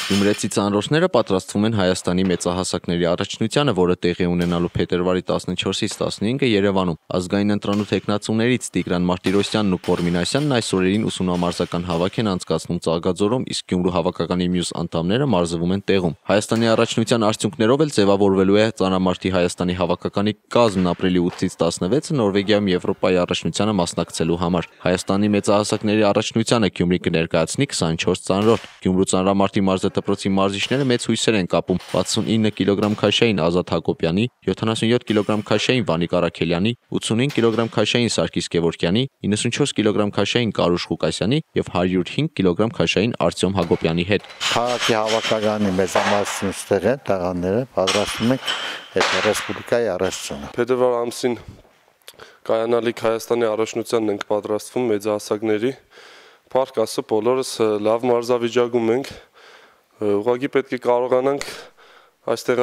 Գյումրեցի ծանրոցները պատրաստվում են Հայաստանի մեծահասակների առաջնությանը, որը տեղի ունենալու փետրվարի 14-ից 15-ը Երևանում։ Ազգային ընտրանու թեկնածուներից Տիգրան Մարտիրոսյանն ու Կոռ Մինասյանն այս օրերին ուսումնամարզական հավաք են անցկացնում Ծաղկաձորում, իսկ Գյումրու հավաքականի մյուս անդամները մարզվում են տեղում։ Հայաստանի առաջնության արդյունքներով էլ ձևավորվելու է ծանրամարտի Հայաստանի հավաքականի կազմն ապրիլի 8-ից 16-ը Նորվեգիայում Եվրոպայի առաջնությանը մասնակցելու համար։ Հայաստանի մեծահասակների առաջնությանը Գյումրի կներկայացնի 24 ծանրորդ։ Գյումրու ծանրամարտի մարզադպրոցի մարզիչները մեծ հույսեր են կապում 69 կիլոգրամ քաշային Ազատ Հակոբյանի, 77 կիլոգրամ քաշային Վանիկ Արաքելյանի, 85 կիլոգրամ քաշային Սարգիս Գևորգյանի, 94 կիլոգրամ քաշային Կարուշ Ղուկասյանի եւ 105 կիլոգրամ քաշային Արտյոմ Հակոբյանի հետ։ Քաղաքի հավաքականի մեծամասնություններ են տղաները, պատրաստվում ենք այդ ռեսպուբլիկայի առաջնությունը։ Փետրվար ամսին կայանալիք Հայաստանի առաջնությանն ենք պատրաստվում մեծահասակների։ Փառք Աստծո, բոլորս լավ մարզավիճակում ենք։ Ուղղակի պետք է կարողանանք այստեղ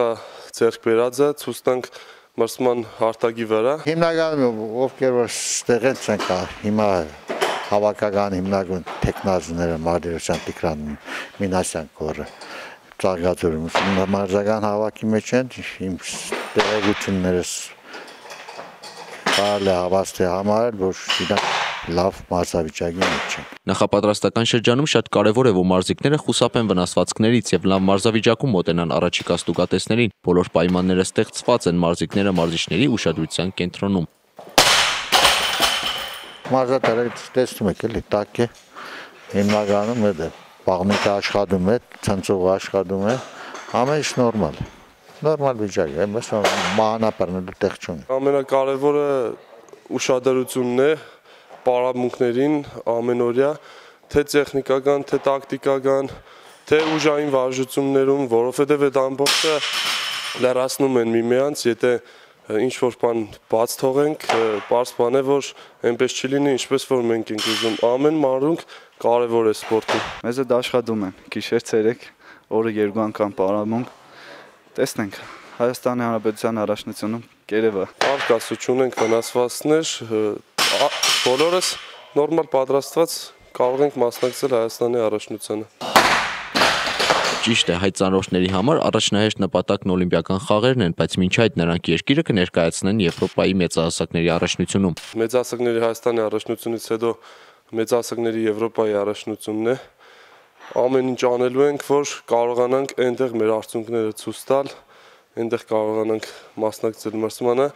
ձեռք բերածը ցույց տանք մարզման հարթակի վրա։ Հիմնականում ովքեր որ ստեղ են ցանկ հիմա հավաքական հիմնական տեխնազները Մարտիրոսյան, Տիգրան Մինասյան կորը Ծաղկաձորում մարզական հավաքի մեջ են իմ տեղեկություններս կարելի է հավաստի համարել, որ իրանք լավ մարզավիճակի մեջ են։ Նախապատրաստական շրջանում շատ կարևոր է, որ մարզիկները խուսափեն վնասվածքներից եւ լավ մարզավիճակում մոտենան առաջիկա ստուգատեսներին։ Բոլոր պայմանները ստեղծված են, մարզիկները մարզիչների ուշադրության կենտրոնում։ Մարզատարը տեսնում եք էլի տակ է։ Հիմնականում է բաղնիկը աշխատում է, ցնցողը աշխատում է, ամեն ինչ նորմալ։ Նորմալ վիճակ է, մեզ մանապարնելու տեղ չունի։ Ամենակարևորը ուշադրությունն է պարապմունքներին ամենօրյա, թե տեխնիկական, թե տակտիկական, թե ուժային վարժություններում, որովհետև այդ ամբողջը լրացնում են միմյանց, եթե ինչ-որ բան բաց թողենք, պարզ բան է, որ այնպես չի լինի, ինչպես որ մենք ենք ուզում։ Ամեն մանրուք կարևոր է սպորտում։ Մեզ էլ աշխատում են, գիշեր ցերեկ, օրը 2 անգամ պարապմունք։ Տեսնենք, Հայաստանի Հանրապետության առաջնությունում կերևա։ Փառք Աստծո, չունենք վնասվածքներ, բոլորս նորմալ պատրաստված կարող ենք մասնակցել Հայաստանի առաջնությանը։ Ճիշտ է, հայ ծանրոցների համար առաջնահերթ նպատակն օլիմպիական խաղերն են, բայց մինչ այդ նրանք երկիրը կներկայացնեն Եվրոպայի մեծահասակների առաջնությունում։ Մեծահասակների Հայաստանի առաջնությունից հետո մեծահասակների Եվրոպայի առաջնությունն է։ Ամեն ինչ անելու ենք, որ կարողանանք այնտեղ մեր արդյունքները ցույց տալ, այնտեղ կարողանանք մասնակցել մարզմանը։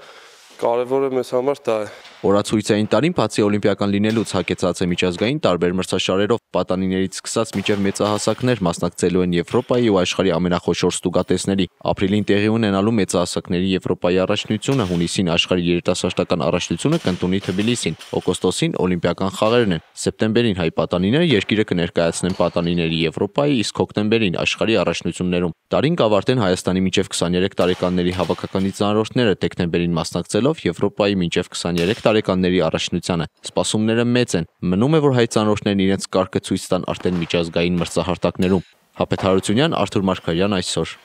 Կարևորը մեզ համար դա է։ Օրացույցային տարին բացի օլիմպիական լինելուց հագեցած է միջազգային տարբեր մրցաշարերով, պատանիներից սկսած մինչև մեծահասակներ մասնակցելու են Եվրոպայի ու աշխարհի ամենախոշոր ստուգատեսների։ Ապրիլին տեղի ունենալու մեծահասակների Եվրոպայի առաջնությունը, հունիսին աշխարհի երիտասարդական առաջնությունը կընդունի Թբիլիսին, օգոստոսին օլիմպիական խաղերն են, սեպտեմբերին հայ պատանիները երկիրը կներկայացնեն պատանիների Եվրոպայի, իսկ հոկտեմբերին աշխարհի առաջնություններում։ Տարին կավարտեն Հայաստանի մինչև 23 տարեկանների հավաքականի ծանրորդները, դեկտեմբերին մասնակցելով Եվրոպայի մինչև 23 տարեկանների առաջնությանը։ Սպասումները մեծ են։ Մնում է, որ հայ ծանրորդներն իրենց կարգը ցույց տան արդեն միջազգային մրցահարտակներում։ Հապետ Հարությունյան, Արթուր Մարգարյան այսօր։